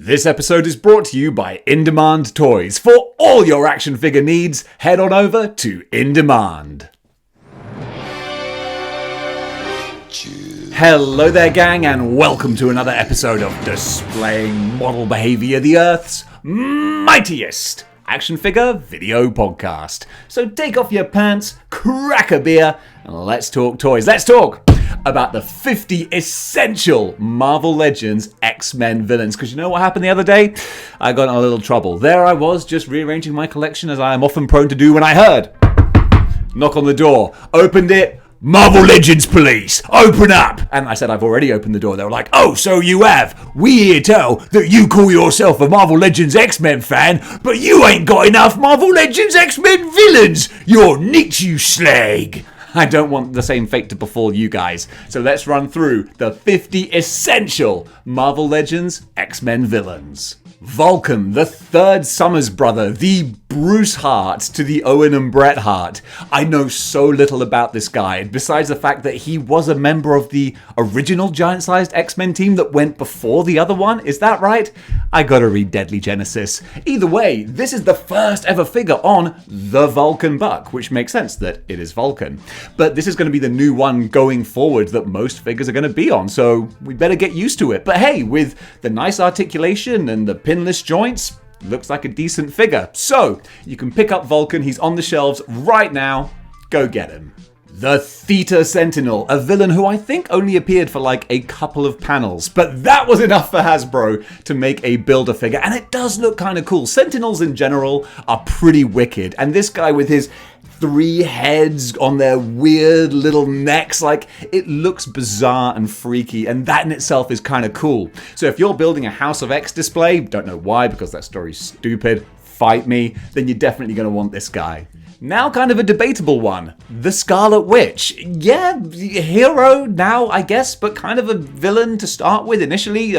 This episode is brought to you by In Demand Toys. For all your action figure needs, head on over to In Demand. Hello there, gang, and welcome to another episode of Displaying Model Behaviour, the Earth's mightiest action figure video podcast. So take off your pants, crack a beer, and let's talk toys. Let's talk about the 50 essential Marvel Legends X-Men villains. Because you know what happened the other day? I got in a little trouble. There I was, just rearranging my collection as I am often prone to do when I heard knock on the door. Opened it. Marvel Legends police, open up! And I said, I've already opened the door. They were like, oh, so you have. We hear tell that you call yourself a Marvel Legends X-Men fan, but you ain't got enough Marvel Legends X-Men villains. You're nicked, you slag. I don't want the same fate to befall you guys. So let's run through the 50 essential Marvel Legends X-Men villains. Vulcan, the third Summers brother, the Bruce Hart to the Owen and Bret Hart. I know so little about this guy, besides the fact that he was a member of the original giant-sized X-Men team that went before the other one. Is that right? I gotta read Deadly Genesis. Either way, this is the first ever figure on the Vulcan buck, which makes sense that it is Vulcan. But this is going to be the new one going forward that most figures are going to be on, so we better get used to it. But hey, with the nice articulation and the pinless joints, looks like a decent figure. So, you can pick up Vulcan, he's on the shelves right now, go get him. The Theta Sentinel, a villain who I think only appeared for like a couple of panels, but that was enough for Hasbro to make a Build-A-Figure, and it does look kind of cool. Sentinels in general are pretty wicked, and this guy with his 3 heads on their weird little necks, like, it looks bizarre and freaky, and that in itself is kind of cool. So if you're building a House of X display, don't know why because that story's stupid, fight me, then you're definitely going to want this guy. Now kind of a debatable one, the Scarlet Witch. Yeah, hero now, I guess, but kind of a villain to start with initially.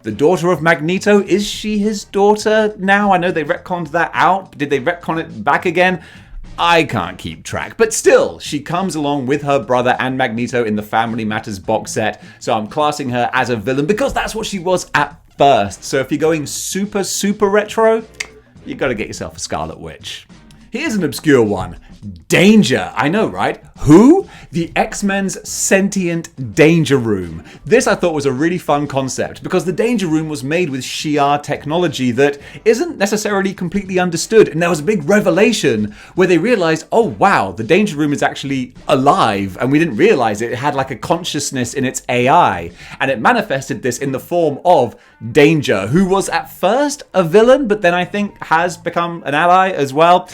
The daughter of Magneto, is she his daughter now? I know they retconned that out. Did they retcon it back again? I can't keep track, but still, she comes along with her brother and Magneto in the Family Matters box set, so I'm classing her as a villain because that's what she was at first. So if you're going super, super retro, you gotta get yourself a Scarlet Witch. Here's an obscure one. Danger. I know, right? Who? The X-Men's sentient Danger Room. This I thought was a really fun concept because the Danger Room was made with Shi'ar technology that isn't necessarily completely understood. And there was a big revelation where they realized, oh wow, the Danger Room is actually alive and we didn't realize it. It had like a consciousness in its AI. And it manifested this in the form of Danger, who was at first a villain, but then I think has become an ally as well.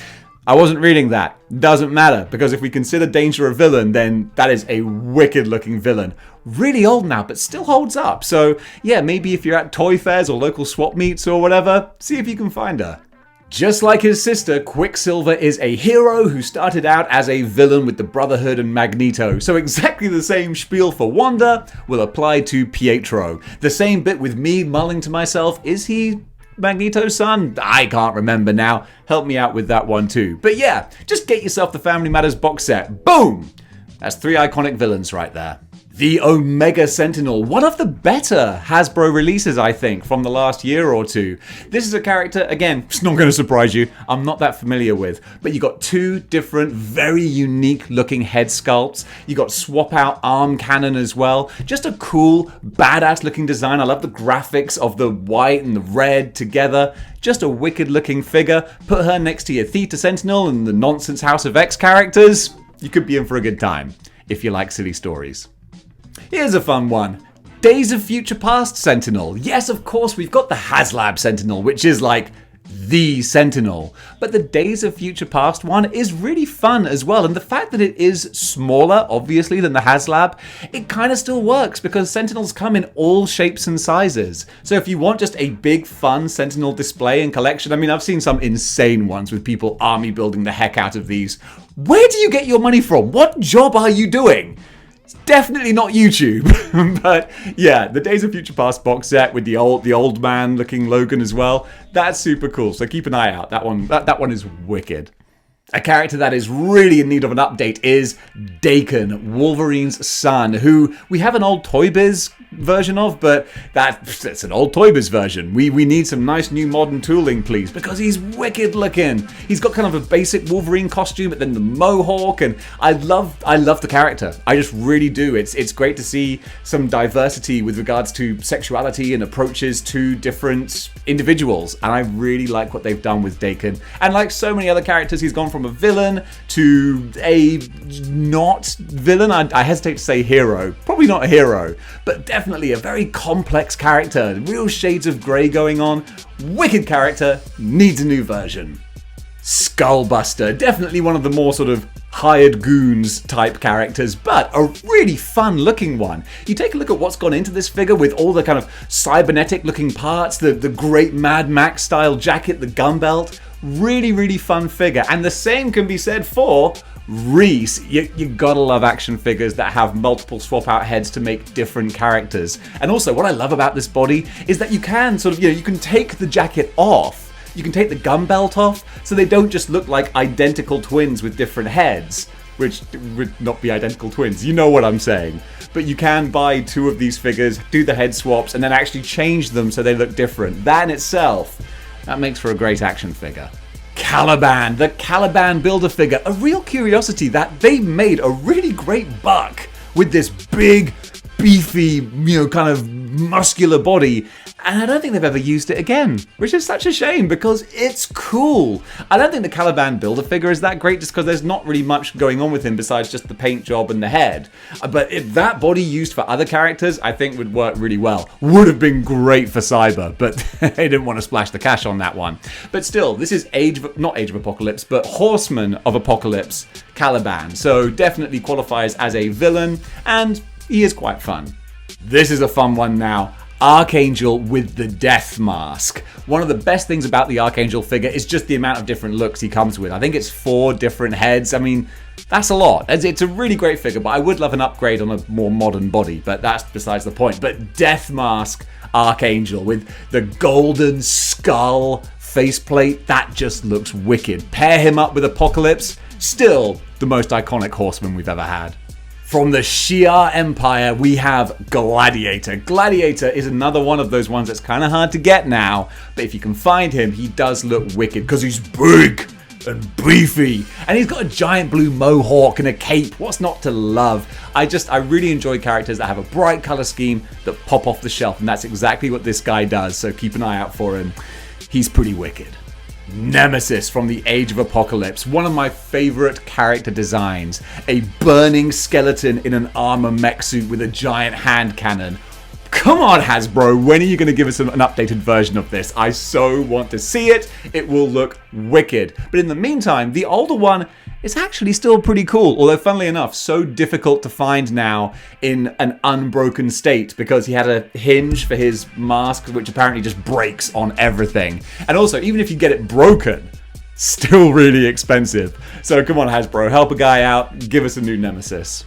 I wasn't reading that. Doesn't matter, because if we consider Danger a villain, then that is a wicked looking villain. Really old now, but still holds up. So yeah, maybe if you're at toy fairs or local swap meets or whatever, see if you can find her. Just like his sister, Quicksilver is a hero who started out as a villain with the Brotherhood and Magneto. So exactly the same spiel for Wanda will apply to Pietro. The same bit with me mulling to myself, is he Magneto's son? I can't remember now. Help me out with that one too. But yeah, just get yourself the Family Matters box set. Boom! That's 3 iconic villains right there. The Omega Sentinel, one of the better Hasbro releases, I think, from the last year or two. This is a character, again, it's not going to surprise you, I'm not that familiar with, but you got 2 different, very unique looking head sculpts. You got swap out arm cannon as well. Just a cool, badass looking design. I love the graphics of the white and the red together. Just a wicked looking figure. Put her next to your Theta Sentinel and the nonsense House of X characters. You could be in for a good time, if you like silly stories. Here's a fun one. Days of Future Past Sentinel. Yes, of course, we've got the HasLab Sentinel, which is like the Sentinel. But the Days of Future Past one is really fun as well. And the fact that it is smaller, obviously, than the HasLab, it kind of still works because Sentinels come in all shapes and sizes. So if you want just a big, fun Sentinel display and collection, I mean, I've seen some insane ones with people army building the heck out of these. Where do you get your money from? What job are you doing? It's definitely not YouTube. But yeah, the Days of Future Past box set with the old man looking Logan as well. That's super cool. So keep an eye out. That one is wicked. A character that is really in need of an update is Daken, Wolverine's son, who we have an old Toy Biz version of, but that's an old Toy Biz version. We need some nice new modern tooling, please, because he's wicked looking. He's got kind of a basic Wolverine costume, but then the mohawk, and I love the character. I just really do. It's great to see some diversity with regards to sexuality and approaches to different individuals, and I really like what they've done with Daken. And like so many other characters, he's gone from a villain to a not villain. I hesitate to say hero. Probably not a hero, but definitely a very complex character. Real shades of grey going on. Wicked character, needs a new version. Skullbuster, definitely one of the more sort of hired goons type characters, but a really fun looking one. You take a look at what's gone into this figure with all the kind of cybernetic looking parts, the great Mad Max style jacket, the gun belt. Really fun figure. And the same can be said for Reese. You gotta love action figures that have multiple swap out heads to make different characters. And also what I love about this body is that you can sort of, you can take the jacket off. You can take the gun belt off, so they don't just look like identical twins with different heads, which would not be identical twins. You know what I'm saying. But you can buy two of these figures, do the head swaps, and then actually change them so they look different. That in itself, that makes for a great action figure. Caliban, the Caliban Build-A-Figure, a real curiosity that they made a really great buck with this big, beefy, kind of muscular body, and I don't think they've ever used it again, which is such a shame because it's cool. I don't think the Caliban Build-A-Figure is that great just because there's not really much going on with him besides just the paint job and the head. But if that body used for other characters, I think would work really well. Would have been great for Cyber, but they didn't want to splash the cash on that one. But still, this is not Age of Apocalypse, but Horseman of Apocalypse Caliban. So definitely qualifies as a villain, and he is quite fun. This is a fun one now. Archangel with the Death Mask. One of the best things about the Archangel figure is just the amount of different looks he comes with. I think it's 4 different heads. I mean, that's a lot. It's a really great figure, but I would love an upgrade on a more modern body, but that's besides the point. But Death Mask Archangel with the golden skull faceplate, that just looks wicked. Pair him up with Apocalypse, still the most iconic horseman we've ever had. From the Shi'ar Empire, we have Gladiator. Gladiator is another one of those ones that's kind of hard to get now, but if you can find him, he does look wicked because he's big and beefy, and he's got a giant blue mohawk and a cape. What's not to love? I really enjoy characters that have a bright color scheme that pop off the shelf, and that's exactly what this guy does, so keep an eye out for him. He's pretty wicked. Nemesis from the Age of Apocalypse, one of my favorite character designs. A burning skeleton in an armor mech suit with a giant hand cannon. Come on, Hasbro, when are you going to give us an updated version of this? I so want to see it. It will look wicked. But in the meantime, the older one is actually still pretty cool, although funnily enough, so difficult to find now in an unbroken state because he had a hinge for his mask, which apparently just breaks on everything. And also, even if you get it broken, still really expensive. So come on, Hasbro, help a guy out, give us a new Nemesis.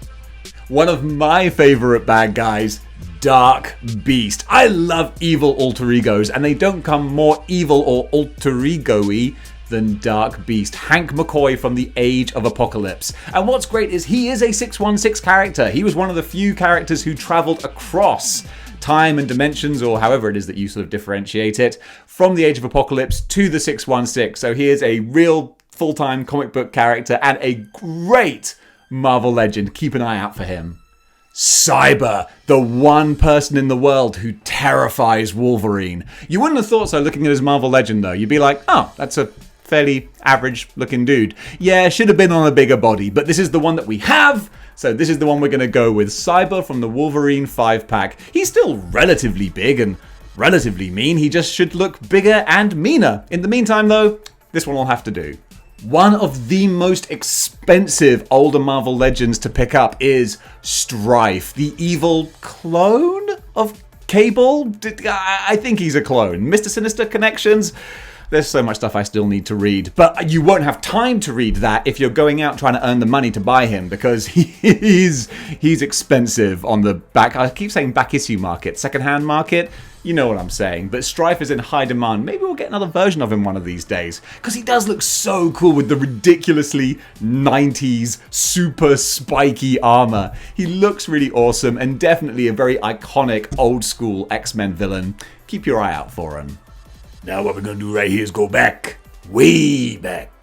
One of my favorite bad guys, Dark Beast. I love evil alter egos, and they don't come more evil or alter ego-y than Dark Beast. Hank McCoy from the Age of Apocalypse. And what's great is he is a 616 character. He was one of the few characters who traveled across time and dimensions, or however it is that you sort of differentiate it, from the Age of Apocalypse to the 616. So he is a real full-time comic book character and a great Marvel legend. Keep an eye out for him. Cyber, the one person in the world who terrifies Wolverine. You wouldn't have thought so looking at his Marvel legend though. You'd be like, oh, that's a fairly average looking dude. Yeah, should have been on a bigger body, but this is the one that we have, so this is the one we're going to go with. Cyber from the Wolverine 5-pack. He's still relatively big and relatively mean. He just should look bigger and meaner. In the meantime though, this one will have to do. One of the most expensive older Marvel legends to pick up is Strife, the evil clone of Cable. I think he's a clone. Mr. Sinister connections. There's so much stuff I still need to read, but you won't have time to read that if you're going out trying to earn the money to buy him, because he's expensive on the back. I keep saying back issue market, secondhand market. You know what I'm saying. But Strife is in high demand. Maybe we'll get another version of him one of these days. Because he does look so cool with the ridiculously 90s super spiky armor. He looks really awesome and definitely a very iconic old school X-Men villain. Keep your eye out for him. Now what we're going to do right here is go back, way back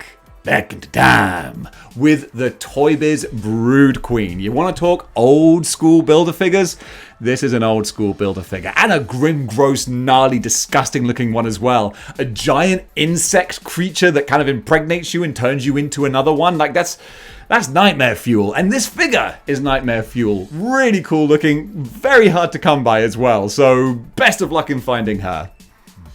into time, with the Toy Biz Brood Queen. You want to talk old school Build-A-Figures? This is an old school Build-A-Figure, and a grim, gross, gnarly, disgusting looking one as well. A giant insect creature that kind of impregnates you and turns you into another one. Like that's nightmare fuel, and this figure is nightmare fuel. Really cool looking, very hard to come by as well, so best of luck in finding her.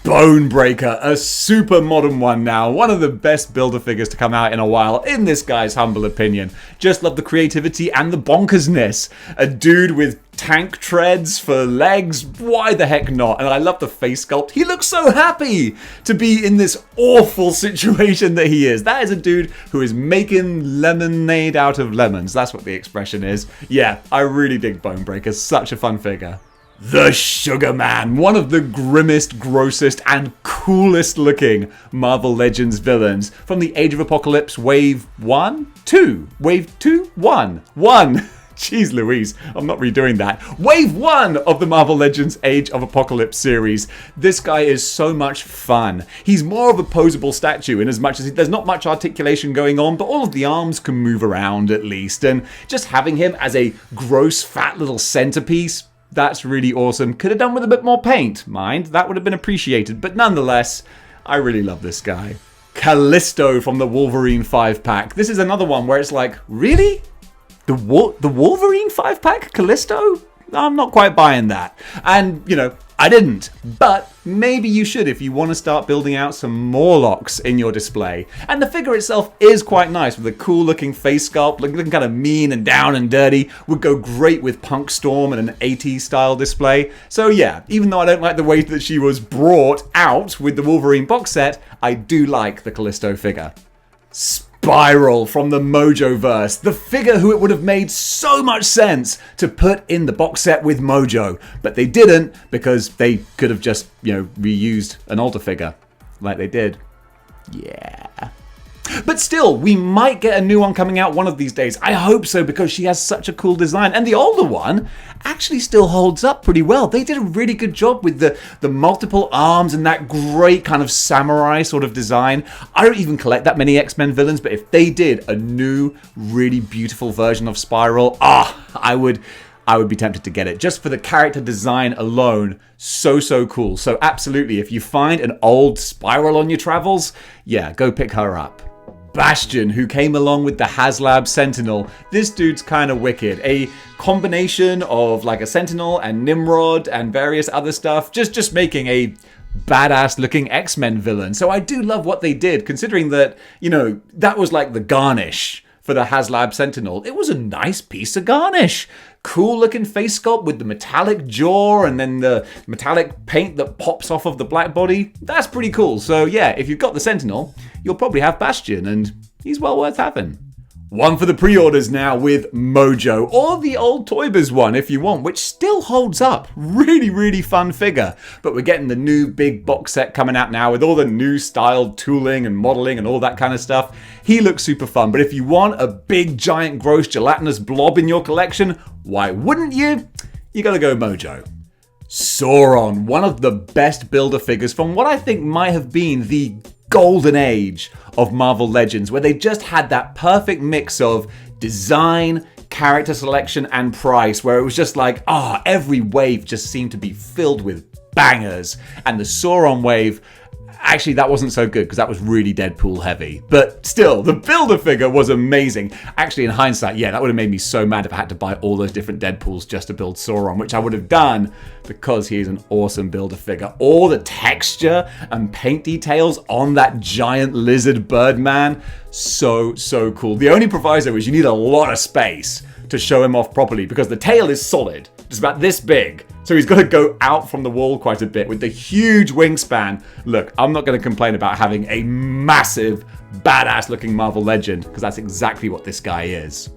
Bonebreaker, a super modern one now. One of the best Build-A-Figures to come out in a while, in this guy's humble opinion. Just love the creativity and the bonkersness. A dude with tank treads for legs, why the heck not? And I love the face sculpt. He looks so happy to be in this awful situation that he is. That is a dude who is making lemonade out of lemons. That's what the expression is. Yeah, I really dig Bonebreaker. Such a fun figure. The Sugar Man, one of the grimmest, grossest, and coolest looking Marvel Legends villains from the Age of Apocalypse Wave 1? 2? Wave 2? 1? 1! Jeez Louise, I'm not redoing that. Wave 1 of the Marvel Legends Age of Apocalypse series. This guy is so much fun. He's more of a posable statue in as much as there's not much articulation going on, but all of the arms can move around at least. And just having him as a gross, fat little centerpiece, that's really awesome. Could have done with a bit more paint, mind. That would have been appreciated. But nonetheless, I really love this guy. Calisto from the Wolverine 5-pack. This is another one where it's like, really? The Wolverine 5-pack? Callisto? I'm not quite buying that. And, you know, I didn't. But maybe you should if you want to start building out some Morlocks in your display. And the figure itself is quite nice with a cool looking face sculpt, looking kind of mean and down and dirty. Would go great with Punk Storm and an 80s style display. So yeah, even though I don't like the way that she was brought out with the Wolverine box set, I do like the Callisto figure. Spiral from the Mojoverse, the figure who it would have made so much sense to put in the box set with Mojo, but they didn't because they could have just, you know, reused an older figure like they did. Yeah. But still, we might get a new one coming out one of these days. I hope so, because she has such a cool design. And the older one actually still holds up pretty well. They did a really good job with the multiple arms and that great kind of samurai sort of design. I don't even collect that many X-Men villains, but if they did a new, really beautiful version of Spiral, I would be tempted to get it. Just for the character design alone, so cool. So absolutely, if you find an old Spiral on your travels, yeah, go pick her up. Bastion, who came along with the HasLab Sentinel. This dude's kind of wicked. A combination of like a Sentinel and Nimrod and various other stuff. Just making a badass looking X-Men villain. So I do love what they did, considering that, you know, that was like the garnish for the HasLab Sentinel. It was a nice piece of garnish. Cool looking face sculpt with the metallic jaw and then the metallic paint that pops off of the black body. That's pretty cool. So yeah, if you've got the Sentinel, you'll probably have Bastion, and he's well worth having. One for the pre-orders now with Mojo, or the old Toy Biz one if you want, which still holds up. Really fun figure. But we're getting the new big box set coming out now with all the new styled tooling and modeling and all that kind of stuff. He looks super fun, but if you want a big, giant, gross, gelatinous blob in your collection, why wouldn't you? You gotta go Mojo. Sauron, one of the best Build-A-Figures from what I think might have been the golden age of Marvel Legends, where they just had that perfect mix of design, character selection, and price, where it was just like, every wave just seemed to be filled with bangers. And the Sauron wave, actually that wasn't so good because that was really Deadpool heavy. But still, the Build-A-Figure was amazing. Actually, in hindsight, yeah, that would have made me so mad if I had to buy all those different Deadpools just to build Sauron, which I would have done because he is an awesome Build-A-Figure. All the texture and paint details on that giant lizard Birdman, so cool. The only proviso is you need a lot of space to show him off properly because the tail is solid. It's about this big. So he's got to go out from the wall quite a bit with the huge wingspan. Look, I'm not going to complain about having a massive, badass looking Marvel Legend because that's exactly what this guy is.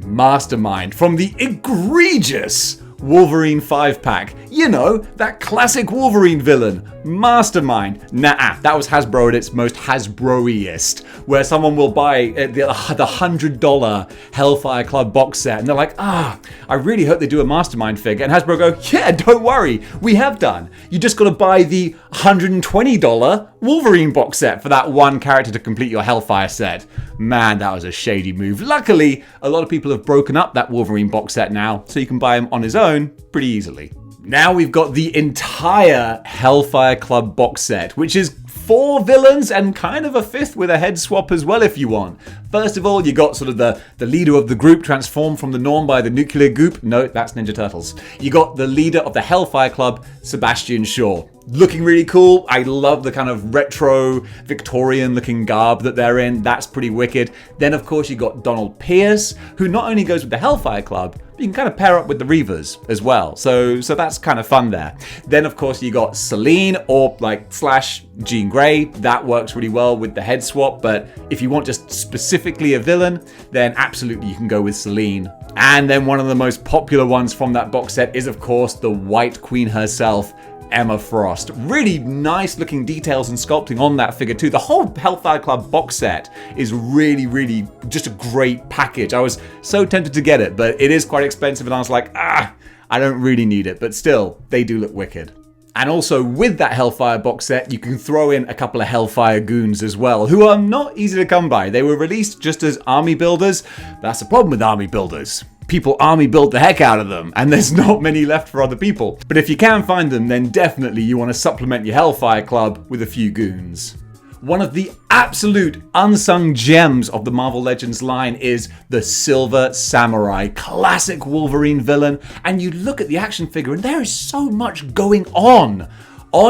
Mastermind from the egregious Wolverine 5-pack. You know, that classic Wolverine villain, Mastermind. Nah, that was Hasbro at its most Hasbro-iest, where someone will buy the $100 Hellfire Club box set, and they're like, I really hope they do a Mastermind figure. And Hasbro go, yeah, don't worry, we have done. You just got to buy the $120 Wolverine box set for that one character to complete your Hellfire set. Man, that was a shady move. Luckily, a lot of people have broken up that Wolverine box set now, so you can buy him on his own pretty easily. Now we've got the entire Hellfire Club box set, which is 4 villains and kind of a 5th with a head swap as well if you want. First of all, you got sort of the leader of the group transformed from the norm by the nuclear goop. No, that's Ninja Turtles. You got the leader of the Hellfire Club, Sebastian Shaw. Looking really cool. I love the kind of retro Victorian looking garb that they're in. That's pretty wicked. Then of course you got Donald Pierce, who not only goes with the Hellfire Club, but you can kind of pair up with the Reavers as well. So that's kind of fun there. Then of course you got Selene or / Jean Grey. That works really well with the head swap, but if you want just specifically a villain, then absolutely you can go with Selene. And then one of the most popular ones from that box set is of course the White Queen herself, Emma Frost. Really nice looking details and sculpting on that figure too. The whole Hellfire Club box set is really just a great package. I was so tempted to get it, but it is quite expensive and I was like, I don't really need it, but still, they do look wicked. And also with that Hellfire box set, you can throw in a couple of Hellfire goons as well, who are not easy to come by. They were released just as army builders. That's the problem with army builders. People army build the heck out of them, and there's not many left for other people. But if you can find them, then definitely you want to supplement your Hellfire Club with a few goons. One of the absolute unsung gems of the Marvel Legends line is the Silver Samurai, classic Wolverine villain. And you look at the action figure and there is so much going on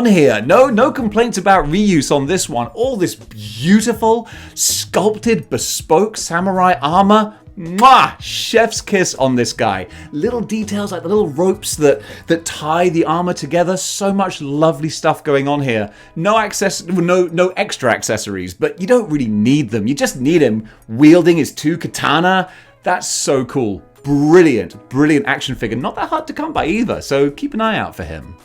here. No complaints about reuse on this one. All this beautiful, sculpted, bespoke samurai armor. Mwah! Chef's kiss on this guy. Little details like the little ropes that tie the armor together. So much lovely stuff going on here. No extra accessories, but you don't really need them. You just need him wielding his 2 katana. That's so cool. Brilliant action figure. Not that hard to come by either, so keep an eye out for him.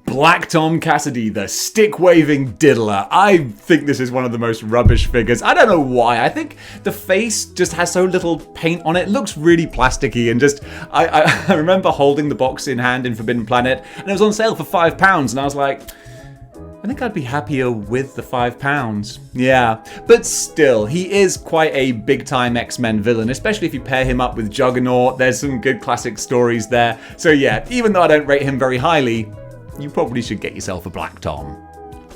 Black Tom Cassidy, the stick-waving diddler. I think this is one of the most rubbish figures. I don't know why. I think the face just has so little paint on it. It looks really plasticky and just... I remember holding the box in hand in Forbidden Planet and it was on sale for £5 and I was like, I think I'd be happier with the £5. Yeah, but still, he is quite a big-time X-Men villain, especially if you pair him up with Juggernaut. There's some good classic stories there. So yeah, even though I don't rate him very highly, you probably should get yourself a Black Tom.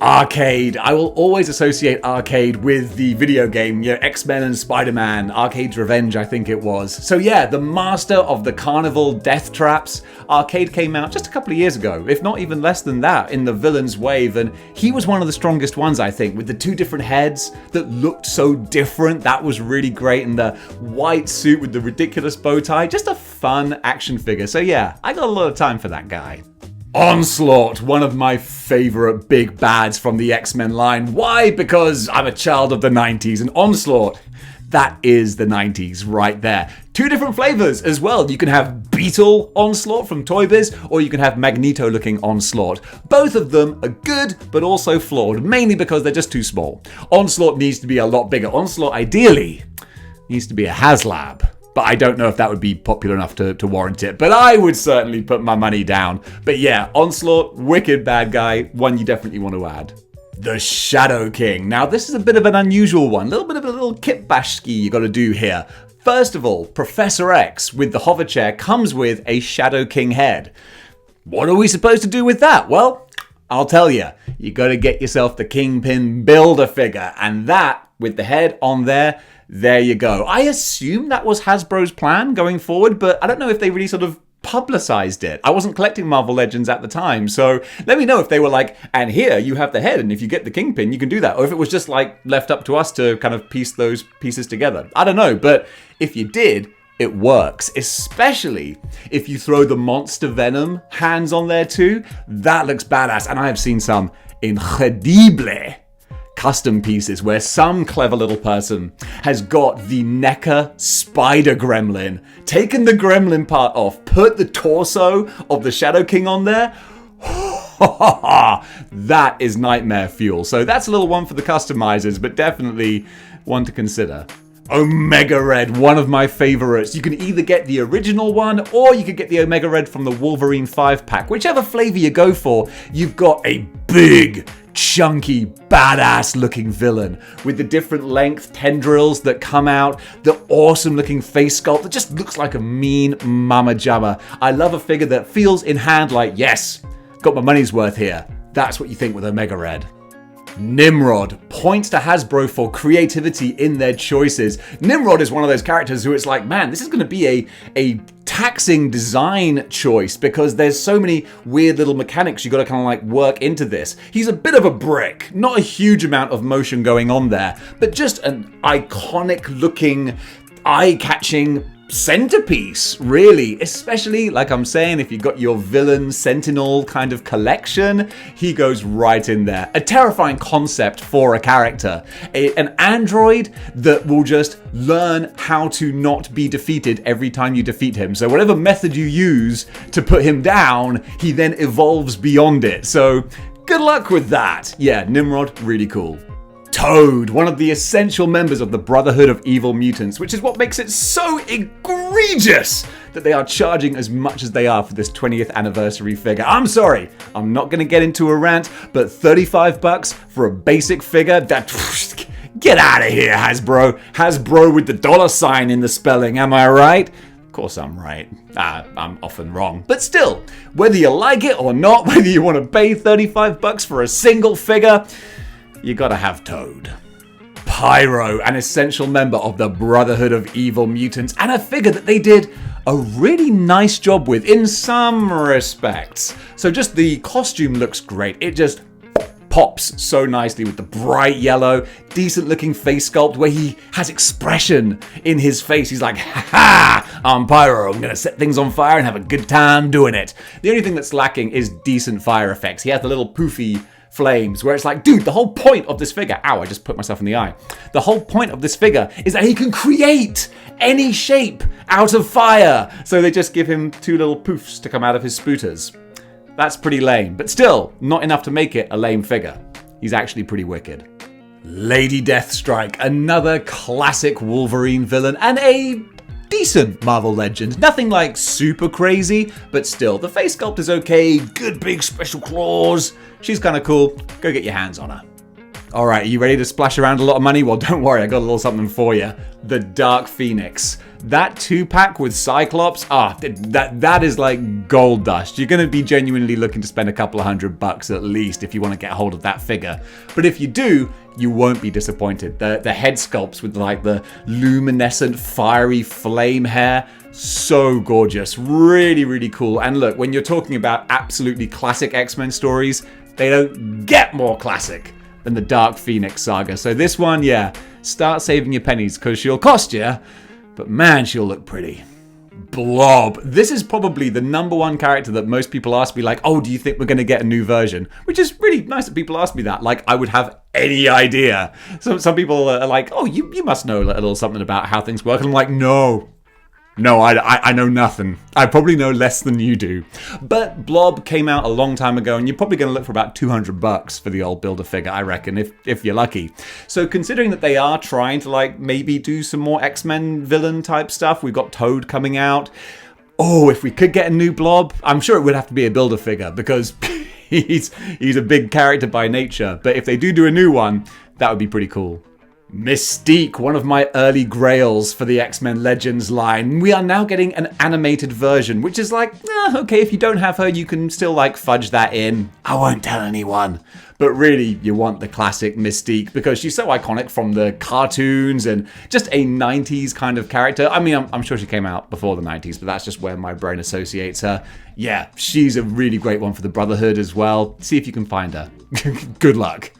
Arcade. I will always associate Arcade with the video game, X-Men and Spider-Man, Arcade's Revenge, I think it was. So yeah, the master of the carnival death traps. Arcade came out just a couple of years ago, if not even less than that, in the villains wave, and he was one of the strongest ones, I think, with the 2 different heads that looked so different. That was really great, and the white suit with the ridiculous bow tie. Just a fun action figure. So yeah, I got a lot of time for that guy. Onslaught, one of my favorite big bads from the X-Men line. Why? Because I'm a child of the 90s, and Onslaught, that is the 90s right there. 2 different flavors as well. You can have Beetle Onslaught from Toy Biz, or you can have Magneto-looking Onslaught. Both of them are good, but also flawed, mainly because they're just too small. Onslaught needs to be a lot bigger. Onslaught, ideally, needs to be a HasLab. But I don't know if that would be popular enough to warrant it. But I would certainly put my money down. But yeah, Onslaught, wicked bad guy, one you definitely want to add. The Shadow King. Now this is a bit of an unusual one. A little bit of a little kitbashki you got to do here. First of all, Professor X with the hover chair comes with a Shadow King head. What are we supposed to do with that? Well, I'll tell you. You got to get yourself the Kingpin Build-A-Figure. And that, with the head on there you go. I assume that was Hasbro's plan going forward, but I don't know if they really sort of publicized it. I wasn't collecting Marvel Legends at the time, so let me know if they were like, and here you have the head, and if you get the Kingpin, you can do that. Or if it was just like left up to us to kind of piece those pieces together. I don't know, but if you did, it works, especially if you throw the Monster Venom hands on there too. That looks badass, and I have seen some incredible custom pieces where some clever little person has got the NECA spider gremlin, taken the gremlin part off, put the torso of the Shadow King on there. That is nightmare fuel. So that's a little one for the customizers, but definitely one to consider. Omega Red, one of my favorites. You can either get the original one or you could get the Omega Red from the Wolverine 5-pack. Whichever flavor you go for, you've got a big, chunky, badass looking villain with the different length tendrils that come out, the awesome looking face sculpt that just looks like a mean mama jamma. I love a figure that feels in hand like, yes, got my money's worth here. That's what you think with Omega Red. Nimrod, points to Hasbro for creativity in their choices. Nimrod is one of those characters who it's like, man, this is going to be a taxing design choice because there's so many weird little mechanics you got to kind of like work into this. He's a bit of a brick, not a huge amount of motion going on there, but just an iconic looking, eye-catching centerpiece, really. Especially, like I'm saying, if you've got your villain Sentinel kind of collection, he goes right in there. A terrifying concept for a character. An android that will just learn how to not be defeated every time you defeat him. So whatever method you use to put him down, he then evolves beyond it. So good luck with that. Yeah, Nimrod, really cool. Toad, one of the essential members of the Brotherhood of Evil Mutants, which is what makes it so egregious that they are charging as much as they are for this 20th anniversary figure. I'm sorry, I'm not going to get into a rant, but $35 for a basic figure, that... Get out of here, Hasbro. Hasbro with the $sign in the spelling, am I right? Of course I'm right. I'm often wrong. But still, whether you like it or not, whether you want to pay $35 for a single figure, you gotta have Toad. Pyro, an essential member of the Brotherhood of Evil Mutants, and a figure that they did a really nice job with in some respects. So just the costume looks great. It just pops so nicely with the bright yellow, decent looking face sculpt where he has expression in his face. He's like, ha ha, I'm Pyro, I'm gonna set things on fire and have a good time doing it. The only thing that's lacking is decent fire effects. He has the little poofy flames where it's like, dude, the whole point of this figure, ow, I just put myself in the eye. The whole point of this figure is that he can create any shape out of fire. So they just give him two little poofs to come out of his spooters. That's pretty lame, but still not enough to make it a lame figure. He's actually pretty wicked. Lady Deathstrike, another classic Wolverine villain and a decent Marvel legend. Nothing like super crazy, but still, the face sculpt is okay, good big special claws. She's kind of cool. Go get your hands on her. All right, are you ready to splash around a lot of money? Well, don't worry, I got a little something for you. The Dark Phoenix. That 2-pack with Cyclops, that is like gold dust. You're going to be genuinely looking to spend a couple of $100 at least if you want to get a hold of that figure. But if you do, you won't be disappointed. The head sculpts with like the luminescent fiery flame hair, so gorgeous, really, really cool. And look, when you're talking about absolutely classic X-Men stories, they don't get more classic than the Dark Phoenix saga. So this one, yeah, start saving your pennies because she'll cost you, but man, she'll look pretty. Blob. This is probably the #1 character that most people ask me, like, oh, do you think we're going to get a new version? Which is really nice that people ask me that. Like, I would have any idea. So some people are like, oh, you must know a little something about how things work. And I'm like, no, I know nothing. I probably know less than you do. But Blob came out a long time ago, and you're probably going to look for about $200 for the old Build-A-Figure, I reckon, if you're lucky. So considering that they are trying to like maybe do some more X-Men villain type stuff, we've got Toad coming out. Oh, if we could get a new Blob, I'm sure it would have to be a Build-A-Figure because he's a big character by nature. But if they do a new one, that would be pretty cool. Mystique, one of my early grails for the X-Men Legends line. We are now getting an animated version, which is like, okay, if you don't have her, you can still like fudge that in. I won't tell anyone. But really, you want the classic Mystique because she's so iconic from the cartoons and just a 90s kind of character. I mean, I'm sure she came out before the 90s, but that's just where my brain associates her. Yeah, she's a really great one for the Brotherhood as well. See if you can find her. Good luck.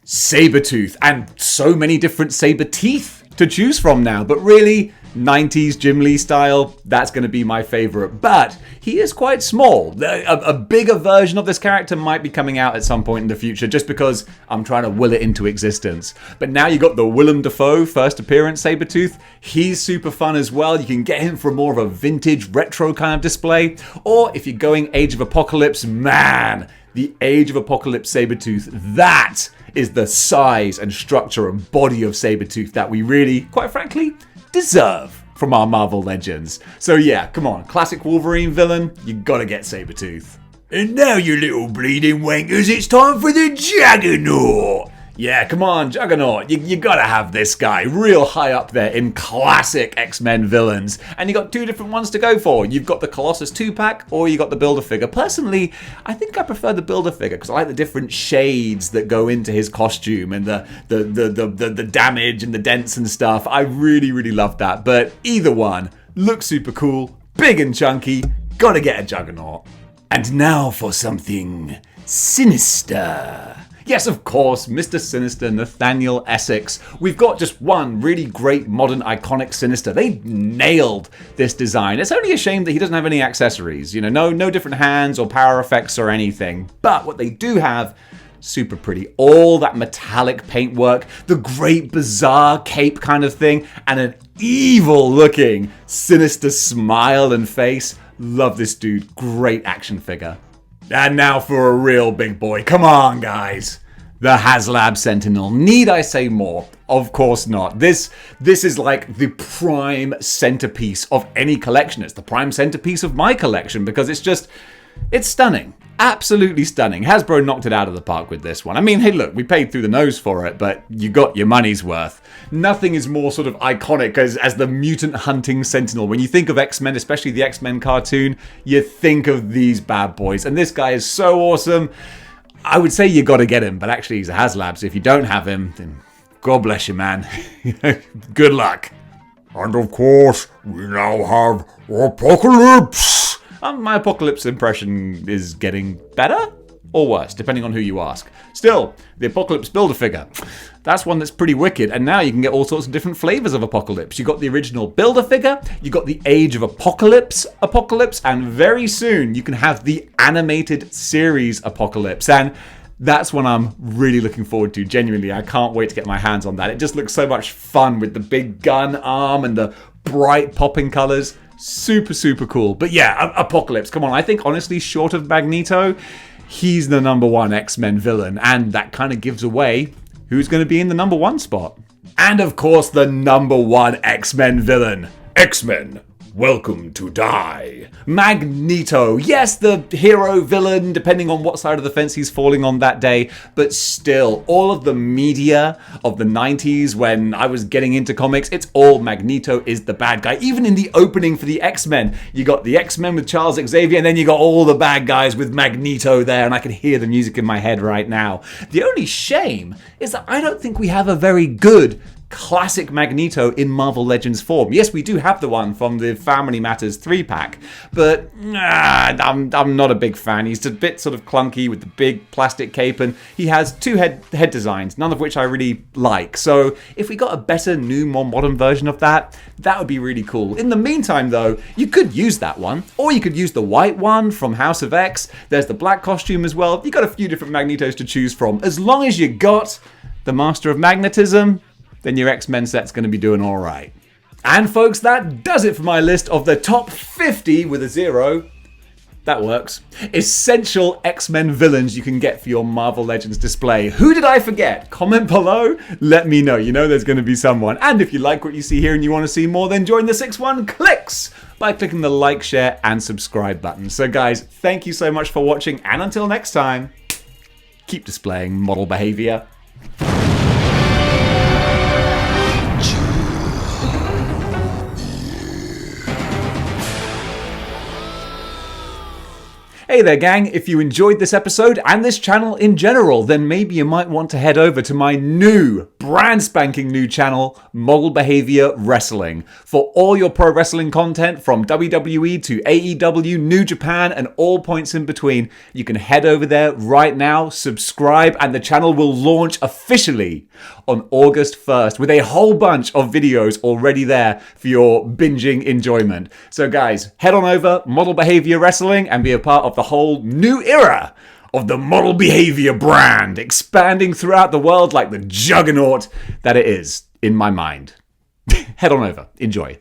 Sabretooth, and so many different saber teeth to choose from now, but really, 90s Jim Lee style, that's going to be my favorite. But he is quite small. A bigger version of this character might be coming out at some point in the future just because I'm trying to will it into existence. But now you got the Willem Dafoe first appearance Sabretooth. He's super fun as well. You can get him for more of a vintage retro kind of display. Or if you're going Age of Apocalypse, man, the Age of Apocalypse Sabretooth, that is the size and structure and body of Sabretooth that we really, quite frankly, deserve from our Marvel Legends. So yeah, come on, classic Wolverine villain, you gotta get Sabretooth. And now, you little bleeding wankers, it's time for the Juggernaut! Yeah, come on, Juggernaut, you gotta have this guy real high up there in classic X-Men villains. And you got two different ones to go for. You've got the Colossus 2-pack or you got the Build-A-Figure. Personally, I think I prefer the Build-A-Figure because I like the different shades that go into his costume and the damage and the dents and stuff. I really, really love that. But either one looks super cool, big and chunky, gotta get a Juggernaut. And now for something sinister. Yes, of course, Mr. Sinister, Nathaniel Essex. We've got just one really great modern iconic Sinister. They nailed this design. It's only a shame that he doesn't have any accessories. You know, no different hands or power effects or anything. But what they do have, super pretty. All that metallic paintwork, the great bizarre cape kind of thing, and an evil looking Sinister smile and face. Love this dude. Great action figure. And now for a real big boy. Come on, guys. The HasLab Sentinel. Need I say more? Of course not. This is like the prime centerpiece of any collection. It's the prime centerpiece of my collection because it's stunning. Absolutely stunning. Hasbro knocked it out of the park with this one. I mean, hey, look, we paid through the nose for it, but you got your money's worth. Nothing is more sort of iconic as the mutant hunting Sentinel. When you think of X-Men, especially the X-Men cartoon, you think of these bad boys. And this guy is so awesome. I would say you got to get him, but actually he's a HasLab, so if you don't have him, then God bless you, man. Good luck. And of course, we now have Apocalypse. My Apocalypse impression is getting better or worse, depending on who you ask. Still, the Apocalypse Build-A-Figure. That's one that's pretty wicked, and now you can get all sorts of different flavors of Apocalypse. You got the original Build-A-Figure, you got the Age of Apocalypse, and very soon you can have the animated series Apocalypse. And that's one I'm really looking forward to. Genuinely, I can't wait to get my hands on that. It just looks so much fun with the big gun arm and the bright popping colors. Super, super cool. But yeah, Apocalypse, come on. I think, honestly, short of Magneto, he's the #1 X-Men villain. And that kind of gives away who's going to be in the #1 spot. And, of course, the #1 X-Men villain. X-Men, welcome to die. Magneto. Yes, the hero villain, depending on what side of the fence he's falling on that day. But still, all of the media of the 90s when I was getting into comics, it's all Magneto is the bad guy. Even in the opening for the X-Men, you got the X-Men with Charles Xavier, and then you got all the bad guys with Magneto there, and I can hear the music in my head right now. The only shame is that I don't think we have a very good classic Magneto in Marvel Legends form. Yes, we do have the one from the Family Matters 3-pack, but I'm not a big fan. He's a bit sort of clunky with the big plastic cape, and he has two head designs, none of which I really like. So if we got a better, new, more modern version of that, that would be really cool. In the meantime, though, you could use that one, or you could use the white one from House of X. There's the black costume as well. You got a few different Magnetos to choose from. As long as you got the Master of Magnetism, then your X-Men set's going to be doing all right. And folks, that does it for my list of the top 50 with a 0. That works. Essential X-Men villains you can get for your Marvel Legends display. Who did I forget? Comment below. Let me know. You know there's going to be someone. And if you like what you see here and you want to see more, then join the 6-1 Clicks by clicking the like, share, and subscribe button. So guys, thank you so much for watching. And until next time, keep displaying model behavior. Hey there gang, if you enjoyed this episode and this channel in general, then maybe you might want to head over to my new brand spanking new channel, Model Behaviour Wrestling. For all your pro wrestling content from WWE to AEW, New Japan, and all points in between, you can head over there right now, subscribe, and the channel will launch officially on August 1st with a whole bunch of videos already there for your binging enjoyment. So guys, head on over, Model Behaviour Wrestling, and be a part of the whole new era of the Model Behaviour brand, expanding throughout the world like the Juggernaut that it is in my mind. Head on over. Enjoy.